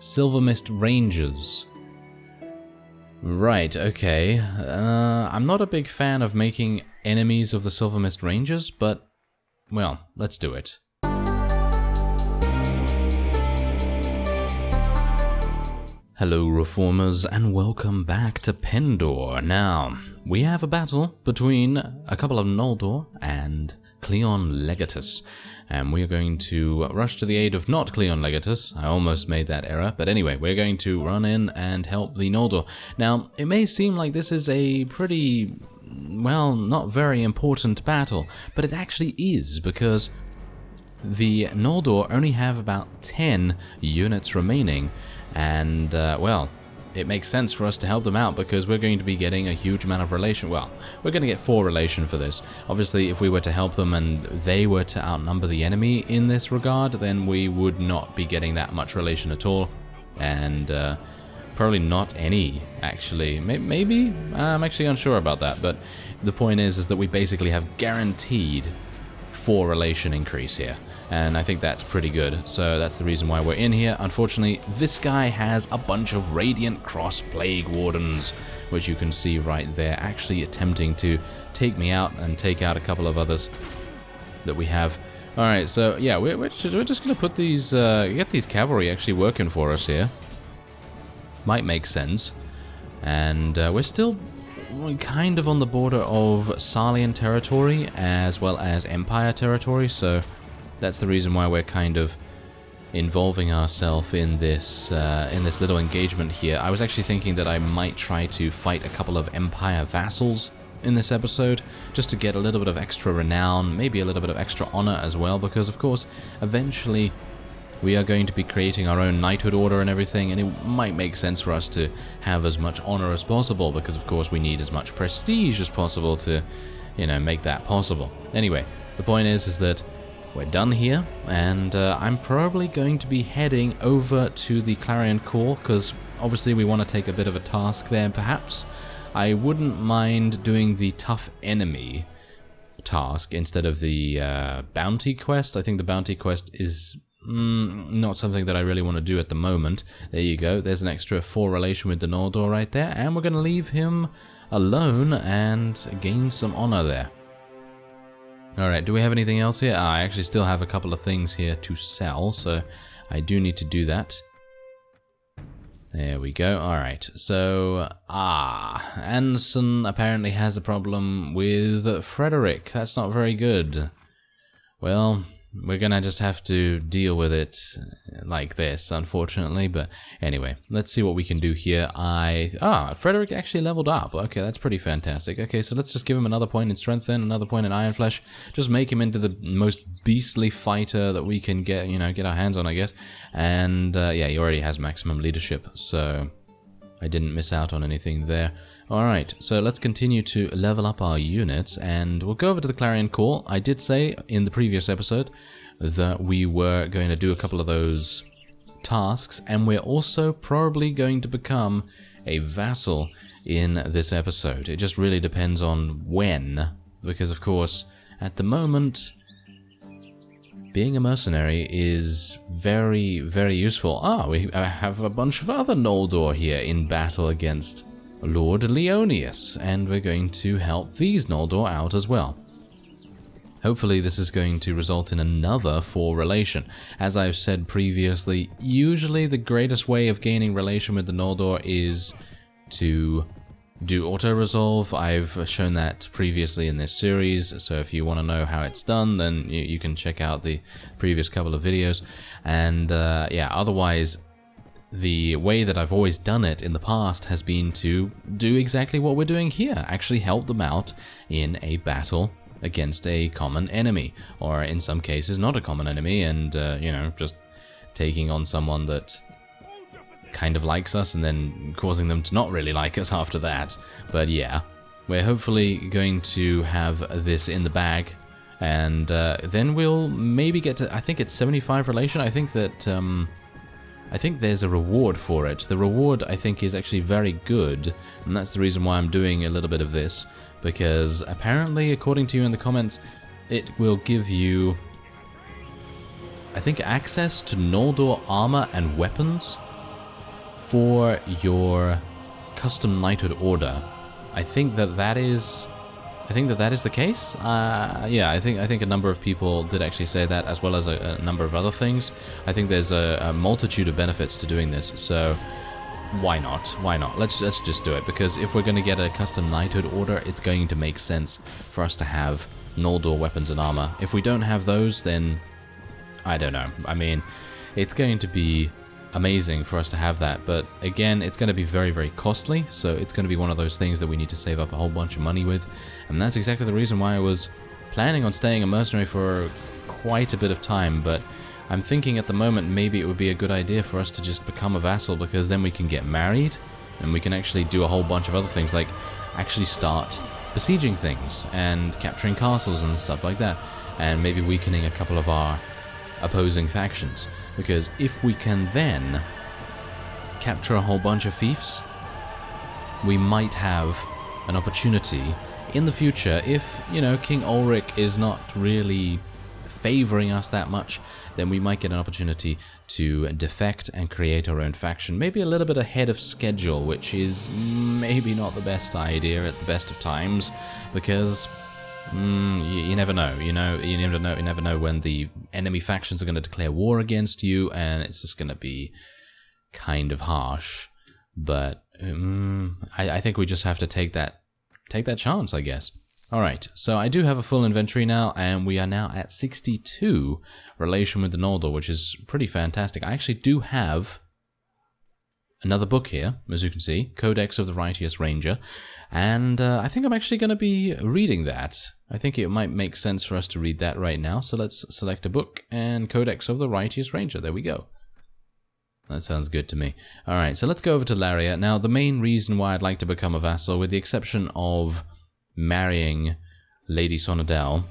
Silver Mist Rangers. Right, okay. I'm not a big fan of making enemies of the Silver Mist Rangers, but, well, let's do it. Hello, Reformers, and welcome back to Pendor. Now, we have a battle between a couple of Noldor and Cleon Legatus, and we are going to rush to the aid of not Cleon Legatus. I almost made that error, but anyway, we're going to run in and help the Noldor. Now, it may seem like this is a pretty, well, not very important battle, but it actually is, because the Noldor only have about 10 units remaining, and, well, it makes sense for us to help them out because we're going to be getting a huge amount of relation. Well, we're going to get 4 relation for this. Obviously, if we were to help them and they were to outnumber the enemy in this regard, then we would not be getting that much relation at all. And probably not any, actually. Maybe? I'm actually unsure about that. But the point is that we basically have guaranteed 4 relation increase here. And I think that's pretty good, so that's the reason why we're in here. Unfortunately, this guy has a bunch of Radiant Cross Plague Wardens, which you can see right there, actually attempting to take me out and take out a couple of others that we have. Alright, so yeah, we're just going to put these, get these cavalry actually working for us here. Might make sense. And we're still kind of on the border of Sarlian territory as well as Empire territory, so that's the reason why we're kind of involving ourselves in this little engagement here. I was actually thinking that I might try to fight a couple of Empire vassals in this episode, just to get a little bit of extra renown, maybe a little bit of extra honor as well, because of course, eventually we are going to be creating our own knighthood order and everything, and it might make sense for us to have as much honor as possible, because of course we need as much prestige as possible to, you know, make that possible. Anyway, the point is that we're done here, and I'm probably going to be heading over to the Clarion Call, because obviously we want to take a bit of a task there, perhaps. I wouldn't mind doing the tough enemy task instead of the bounty quest. I think the bounty quest is not something that I really want to do at the moment. There you go, there's an extra 4 relation with the Noldor right there, and we're going to leave him alone and gain some honor there. Alright, do we have anything else here? I actually still have a couple of things here to sell, so I do need to do that. There we go. Alright, so, Anson apparently has a problem with Frederick. That's not very good. Well, we're gonna just have to deal with it like this, unfortunately, but anyway, let's see what we can do here. Frederick actually leveled up. Okay, that's pretty fantastic. Okay, so let's just give him another point in strength then, another point in iron flesh. Just make him into the most beastly fighter that we can get, you know, get our hands on, I guess. And, yeah, he already has maximum leadership, so I didn't miss out on anything there. Alright, so let's continue to level up our units, and we'll go over to the Clarion Call. I did say in the previous episode that we were going to do a couple of those tasks, and we're also probably going to become a vassal in this episode. It just really depends on when, because of course, at the moment, being a mercenary is very, very useful. We have a bunch of other Noldor here in battle against Lord Leonius, and we're going to help these Noldor out as well. Hopefully this is going to result in another 4 relation. As I've said previously, usually the greatest way of gaining relation with the Noldor is to do auto-resolve. I've shown that previously in this series, so if you want to know how it's done, then you can check out the previous couple of videos. And yeah, otherwise, the way that I've always done it in the past has been to do exactly what we're doing here, actually help them out in a battle against a common enemy, or in some cases not a common enemy, and you know, just taking on someone that kind of likes us and then causing them to not really like us after that. But yeah, we're hopefully going to have this in the bag, and then we'll maybe get to, I think it's 75 relation. I think that I think there's a reward for it. The reward, I think, is actually very good, and that's the reason why I'm doing a little bit of this, because apparently, according to you in the comments, it will give you, I think, access to Noldor armor and weapons, for your custom knighthood order. I think that is the case. Yeah, I think a number of people did actually say that, as well as a number of other things. I think there's a multitude of benefits to doing this, so why not? Why not? Let's just do it, because if we're going to get a custom knighthood order, it's going to make sense for us to have Noldor weapons and armor. If we don't have those, then I don't know. I mean, it's going to be amazing for us to have that, but again, it's going to be very, very costly, so it's going to be one of those things that we need to save up a whole bunch of money with, and that's exactly the reason why I was planning on staying a mercenary for quite a bit of time, but I'm thinking at the moment maybe it would be a good idea for us to just become a vassal, because then we can get married, and we can actually do a whole bunch of other things, like actually start besieging things, and capturing castles and stuff like that, and maybe weakening a couple of our opposing factions. Because if we can then capture a whole bunch of fiefs, we might have an opportunity in the future, if, you know, King Ulrich is not really favoring us that much, then we might get an opportunity to defect and create our own faction, maybe a little bit ahead of schedule, which is maybe not the best idea at the best of times, because you never know, you never know when the enemy factions are going to declare war against you, and it's just going to be kind of harsh. But I think we just have to take that chance, I guess. Alright, so I do have a full inventory now, and we are now at 62 relation with the Noldor, which is pretty fantastic. I actually do have another book here, as you can see, Codex of the Righteous Ranger, and I think I'm actually going to be reading that. I think it might make sense for us to read that right now, so let's select a book, and Codex of the Righteous Ranger, there we go. That sounds good to me. Alright, so let's go over to Laria. Now, the main reason why I'd like to become a vassal, with the exception of marrying Lady Sonadel,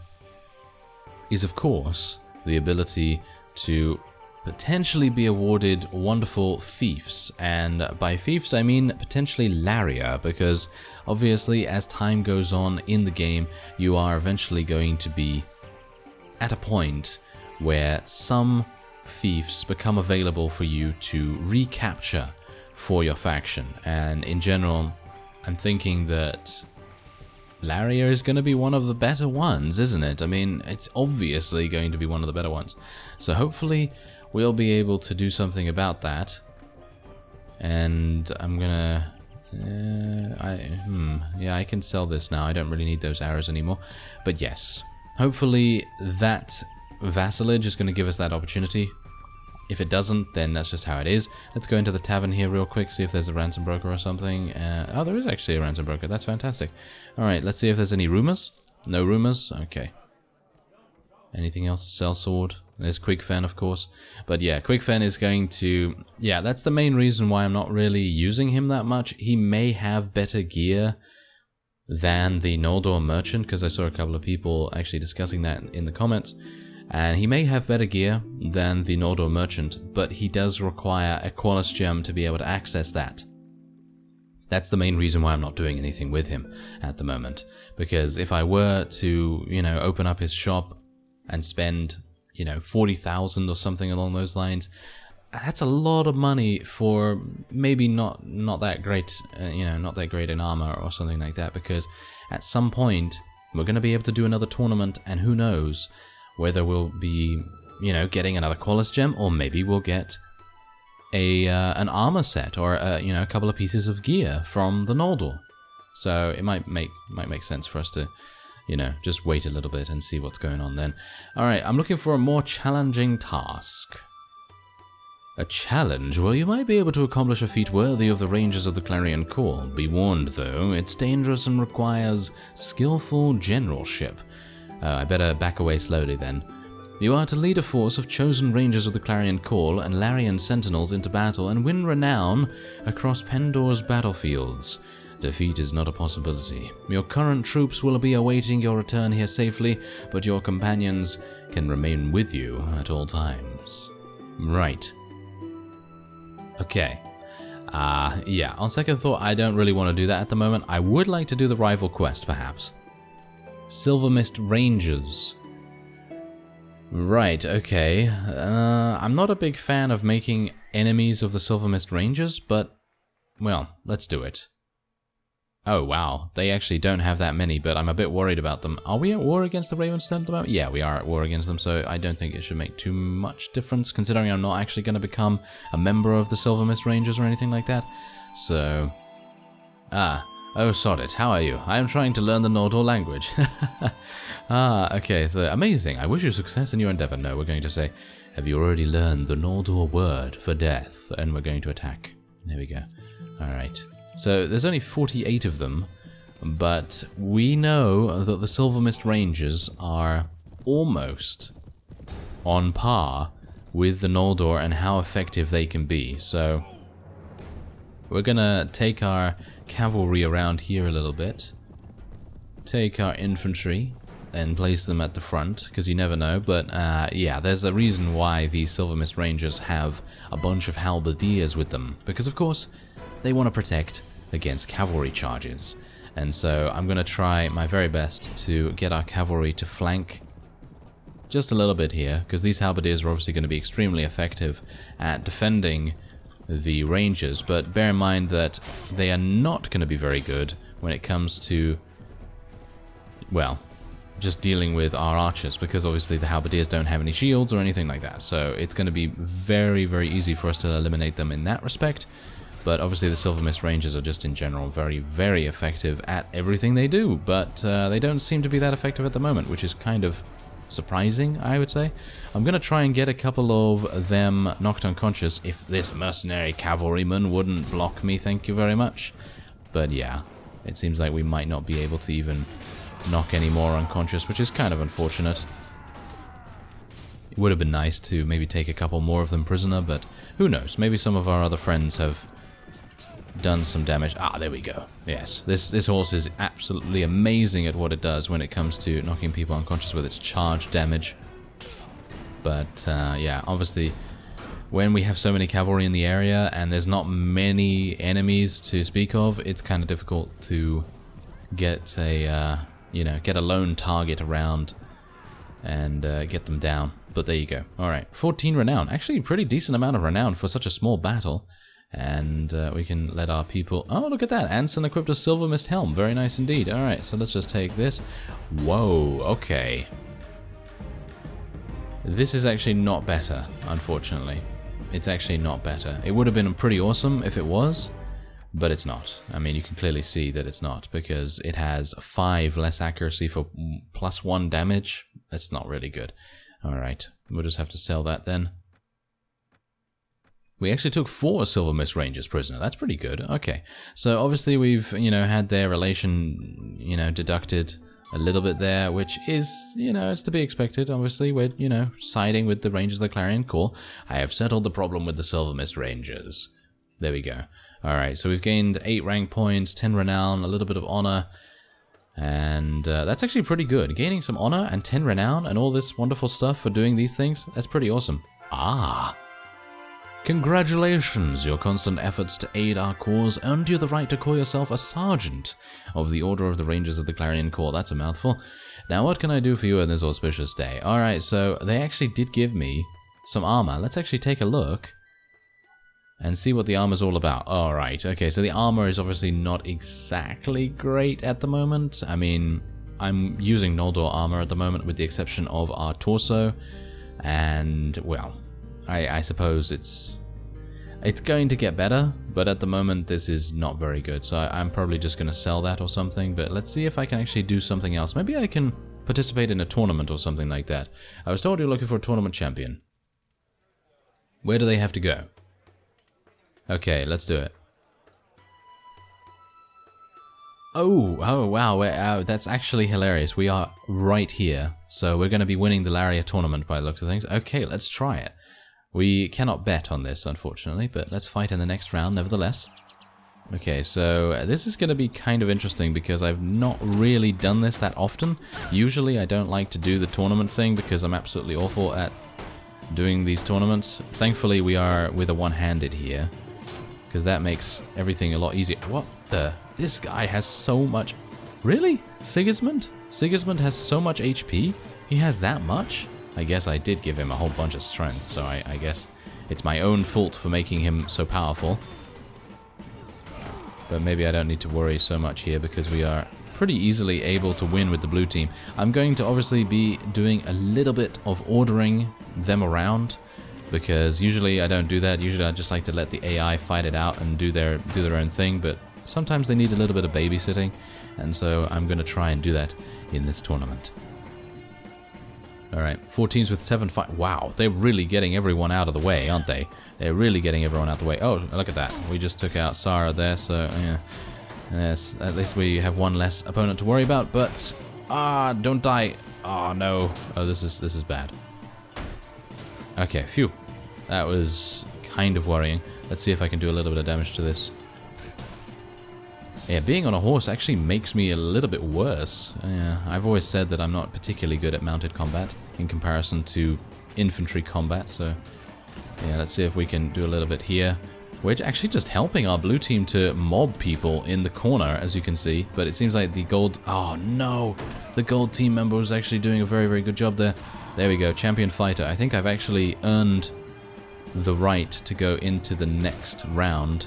is of course the ability to potentially be awarded wonderful fiefs, and by fiefs I mean potentially Laria, because obviously as time goes on in the game, you are eventually going to be at a point where some fiefs become available for you to recapture for your faction, and in general I'm thinking that Laria is going to be one of the better ones, isn't it? I mean, it's obviously going to be one of the better ones. So hopefully we'll be able to do something about that. And I'm gonna... yeah, I can sell this now. I don't really need those arrows anymore. But yes, hopefully that vassalage is going to give us that opportunity. If it doesn't, then that's just how it is. Let's go into the tavern here real quick, see if there's a ransom broker or something. Oh, there is actually a ransom broker. That's fantastic. Alright, let's see if there's any rumors. No rumors? Okay. Anything else to sell? Sword? There's Quigfen, of course. But yeah, Quigfen is going to... Yeah, that's the main reason why I'm not really using him that much. He may have better gear than the Noldor Merchant, because I saw a couple of people actually discussing that in the comments. And he may have better gear than the Noldor Merchant, but he does require a Qualis Gem to be able to access that. That's the main reason why I'm not doing anything with him at the moment. Because if I were to, you know, open up his shop and spend, you know, 40,000 or something along those lines, that's a lot of money for maybe not that great, you know, not that great in armor or something like that. Because at some point, we're going to be able to do another tournament, and who knows whether we'll be, you know, getting another Qualis Gem, or maybe we'll get an armor set, or you know, a couple of pieces of gear from the Noldor. So it might make sense for us to, you know, just wait a little bit and see what's going on then. All right, I'm looking for a more challenging task. A challenge? Well, you might be able to accomplish a feat worthy of the Rangers of the Clarion Call. Be warned, though, it's dangerous and requires skillful generalship. I better back away slowly then. You are to lead a force of chosen Rangers of the Clarion Call and Larian Sentinels into battle and win renown across Pendor's battlefields. Defeat is not a possibility. Your current troops will be awaiting your return here safely, but your companions can remain with you at all times. Right. Okay. Yeah, on second thought, I don't really want to do that at the moment. I would like to do the rival quest, perhaps. Silver Mist Rangers. Right, okay. I'm not a big fan of making enemies of the Silver Mist Rangers, but, well, let's do it. Oh, wow. They actually don't have that many, but I'm a bit worried about them. Are we at war against the Ravenstone at the moment? Yeah, we are at war against them, so I don't think it should make too much difference, considering I'm not actually going to become a member of the Silver Mist Rangers or anything like that. So... oh, Sodit, how are you? I am trying to learn the Noldor language. Okay, so amazing. I wish you success in your endeavor. No, we're going to say, have you already learned the Noldor word for death? And we're going to attack. There we go. Alright. So there's only 48 of them, but we know that the Silver Mist Rangers are almost on par with the Noldor and how effective they can be. So we're gonna take our cavalry around here a little bit, take our infantry and place them at the front, because you never know. But yeah, there's a reason why these Silver Mist Rangers have a bunch of halberdiers with them, because of course they want to protect against cavalry charges. And so I'm going to try my very best to get our cavalry to flank just a little bit here, because these halberdiers are obviously going to be extremely effective at defending the Rangers, but bear in mind that they are not going to be very good when it comes to, well, just dealing with our archers, because obviously the halberdiers don't have any shields or anything like that. So it's going to be very, very easy for us to eliminate them in that respect. But obviously the Silver Mist Rangers are just in general very, very effective at everything they do. But they don't seem to be that effective at the moment, which is kind of surprising, I would say. I'm going to try and get a couple of them knocked unconscious if this mercenary cavalryman wouldn't block me, thank you very much. But yeah, it seems like we might not be able to even knock any more unconscious, which is kind of unfortunate. It would have been nice to maybe take a couple more of them prisoner, but who knows, maybe some of our other friends have done some damage. Ah, there we go. Yes, this horse is absolutely amazing at what it does when it comes to knocking people unconscious with its charge damage. But yeah, obviously when we have so many cavalry in the area and there's not many enemies to speak of, it's kind of difficult to get a you know, get a lone target around and get them down. But there you go. All right, 14 renown. Actually, a pretty decent amount of renown for such a small battle. And we can let our people... Oh, look at that. Anson equipped a Silver Mist helm. Very nice indeed. All right, so let's just take this. Whoa, okay. This is actually not better, unfortunately. It's actually not better. It would have been pretty awesome if it was, but it's not. I mean, you can clearly see that it's not, because it has 5 less accuracy for +1 damage. That's not really good. All right, we'll just have to sell that then. We actually took 4 Silver Mist Rangers prisoner. That's pretty good. Okay, so obviously we've, you know, had their relation, you know, deducted a little bit there, which is, you know, it's to be expected. Obviously, we're, you know, siding with the Rangers of the Clarion. Cool. I have settled the problem with the Silver Mist Rangers. There we go. All right, so we've gained 8 rank points, 10 renown, a little bit of honor, and that's actually pretty good. Gaining some honor and 10 renown and all this wonderful stuff for doing these things, that's pretty awesome. Ah. Congratulations! Your constant efforts to aid our cause earned you the right to call yourself a sergeant of the Order of the Rangers of the Clarion Corps. That's a mouthful. Now, what can I do for you on this auspicious day? Alright, so they actually did give me some armor. Let's actually take a look and see what the armor's all about. Alright, okay, so the armor is obviously not exactly great at the moment. I mean, I'm using Noldor armor at the moment with the exception of our torso, and, well, I suppose it's going to get better, but at the moment this is not very good, so I'm probably just going to sell that or something. But let's see if I can actually do something else. Maybe I can participate in a tournament or something like that. I was told you're looking for a tournament champion. Where do they have to go? Okay, let's do it. Oh wow, that's actually hilarious. We are right here, so we're going to be winning the Laria tournament by the looks of things. Okay, let's try it. We cannot bet on this, unfortunately, but let's fight in the next round nevertheless. Okay, so this is going to be kind of interesting because I've not really done this that often. Usually I don't like to do the tournament thing because I'm absolutely awful at doing these tournaments. Thankfully we are with a one-handed here, because that makes everything a lot easier. What the? This guy has so much... Really? Sigismund? Sigismund has so much HP? He has that much? I guess I did give him a whole bunch of strength, so I guess it's my own fault for making him so powerful. But maybe I don't need to worry so much here because we are pretty easily able to win with the blue team. I'm going to obviously be doing a little bit of ordering them around, because usually I don't do that. Usually I just like to let the AI fight it out and do their own thing, but sometimes they need a little bit of babysitting, and so I'm going to try and do that in this tournament. Alright, 4 teams with 7 fight. Wow, they're really getting everyone out of the way, aren't they? They're really getting everyone out of the way. Oh, look at that. We just took out Sarah there, so yeah. Yes, at least we have one less opponent to worry about, but... don't die. Oh, no. Oh, this is bad. Okay, phew. That was kind of worrying. Let's see if I can do a little bit of damage to this. Yeah, being on a horse actually makes me a little bit worse. Yeah, I've always said that I'm not particularly good at mounted combat in comparison to infantry combat, so yeah, let's see if we can do a little bit here. We're actually just helping our blue team to mob people in the corner, as you can see, but it seems like the gold... Oh no! The gold team member was actually doing a very, very good job there. There we go, champion fighter. I think I've actually earned the right to go into the next round,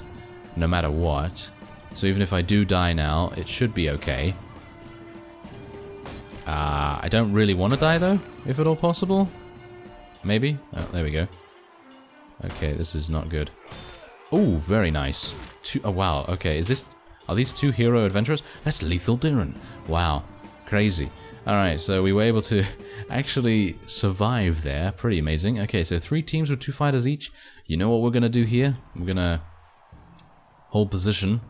no matter what. So even if I do die now, it should be okay. I don't really want to die though, if at all possible. Maybe? Oh, there we go. Okay, this is not good. Oh, very nice. Oh, wow. Okay, are these 2 hero adventurers? That's Lethal Diren. Wow. Crazy. Alright, so we were able to actually survive there. Pretty amazing. Okay, so 3 teams with 2 fighters each. You know what we're going to do here? We're going to hold position,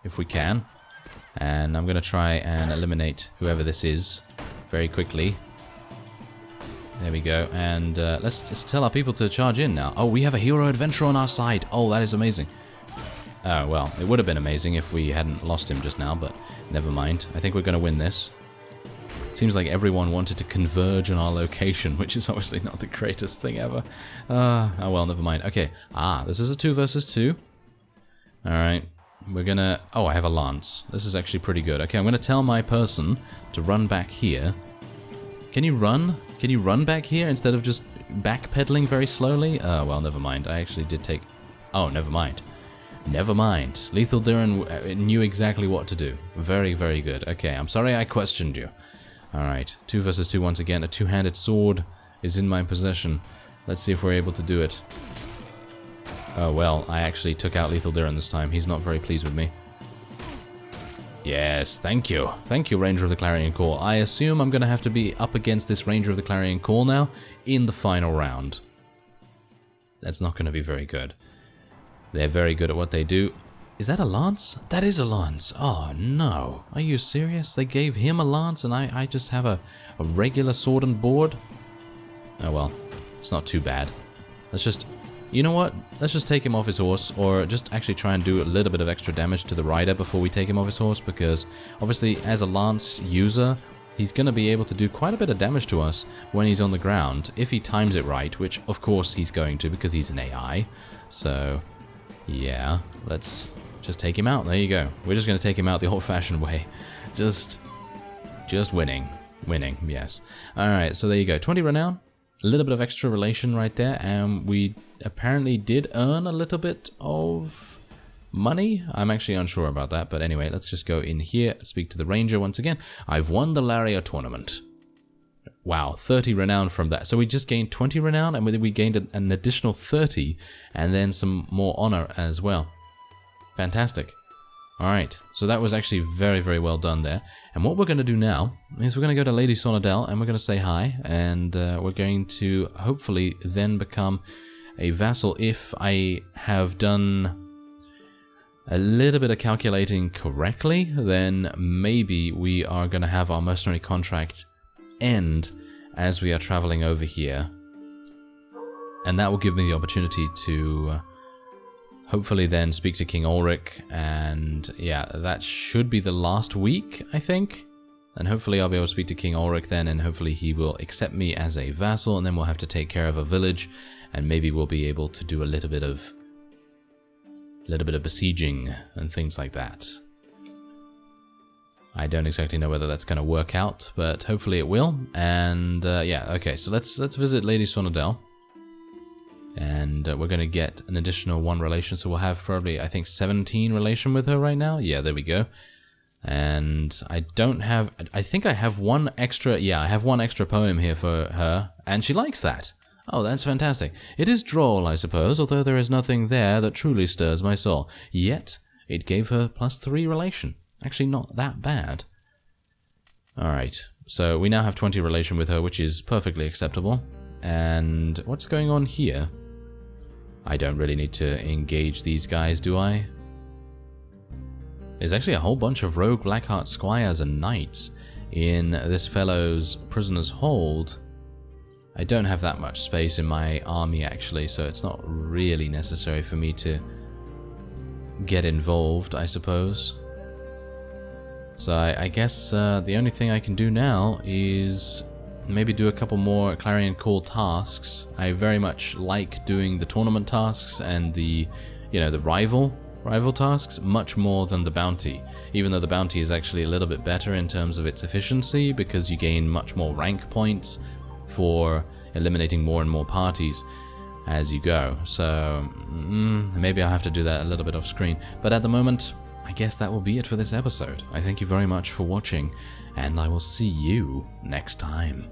if we can. And I'm going to try and eliminate whoever this is very quickly. There we go. And let's tell our people to charge in now. Oh, we have a hero adventurer on our side. Oh, that is amazing. Oh, well, it would have been amazing if we hadn't lost him just now, but never mind. I think we're going to win this. It seems like everyone wanted to converge on our location, which is obviously not the greatest thing ever. Oh, well, never mind. Okay. This is a 2 versus 2. Alright. We're gonna... Oh, I have a lance. This is actually pretty good. Okay, I'm gonna tell my person to run back here. Can you run? Can you run back here instead of just backpedaling very slowly? Well, never mind. I actually did take... Oh, never mind. Never mind. Lethal Diren knew exactly what to do. Very, very good. Okay, I'm sorry I questioned you. Alright, 2 versus 2 once again. A 2-handed sword is in my possession. Let's see if we're able to do it. Oh, well, I actually took out Lethal Diren this time. He's not very pleased with me. Yes, thank you. Thank you, Ranger of the Clarion Call. I assume I'm going to have to be up against this Ranger of the Clarion Call now in the final round. That's not going to be very good. They're very good at what they do. Is that a lance? That is a lance. Oh, no. Are you serious? They gave him a lance and I just have a regular sword and board? Oh, well. It's not too bad. Let's just... You know what? Let's just take him off his horse, or just actually try and do a little bit of extra damage to the rider before we take him off his horse, because obviously as a lance user, he's going to be able to do quite a bit of damage to us when he's on the ground, if he times it right, which of course he's going to because he's an AI. So, yeah, let's just take him out. There you go. We're just going to take him out the old-fashioned way. Just winning. Winning, yes. Alright, so there you go. 20 renown. A little bit of extra relation right there, and we apparently did earn a little bit of money. I'm actually unsure about that, but anyway, let's just go in here, speak to the ranger once again. I've won the Laria tournament. Wow, 30 renown from that. So we just gained 20 renown, and we gained an additional 30, and then some more honor as well. Fantastic. Alright, so that was actually very, very well done there. And what we're going to do now is we're going to go to Lady Sonadel and we're going to say hi, and we're going to hopefully then become a vassal if I have done a little bit of calculating correctly. Then maybe we are going to have our mercenary contract end as we are traveling over here. And that will give me the opportunity to... hopefully then speak to King Ulrich, and yeah, that should be the last week, I think. And hopefully I'll be able to speak to King Ulrich then, and hopefully he will accept me as a vassal, and then we'll have to take care of a village, and maybe we'll be able to do a little bit of besieging and things like that. I don't exactly know whether that's going to work out, but hopefully it will. And yeah, okay, so let's visit Lady Sonadel. And we're going to get an additional 1 relation, so we'll have probably, I think, 17 relation with her right now. Yeah, there we go. And I don't have... I think I have 1 extra... Yeah, I have 1 extra poem here for her, and she likes that. Oh, that's fantastic. It is droll, I suppose, although there is nothing there that truly stirs my soul. Yet, it gave her +3 relation. Actually, not that bad. Alright, so we now have 20 relation with her, which is perfectly acceptable. And what's going on here? I don't really need to engage these guys, do I? There's actually a whole bunch of rogue Blackheart squires and knights in this fellow's prisoner's hold. I don't have that much space in my army, actually, so it's not really necessary for me to get involved, I suppose. So I guess the only thing I can do now is maybe do a couple more Clarion Call tasks. I very much like doing the tournament tasks and the, the rival tasks much more than the bounty. Even though the bounty is actually a little bit better in terms of its efficiency because you gain much more rank points for eliminating more and more parties as you go. So maybe I'll have to do that a little bit off screen. But at the moment, I guess that will be it for this episode. I thank you very much for watching, and I will see you next time.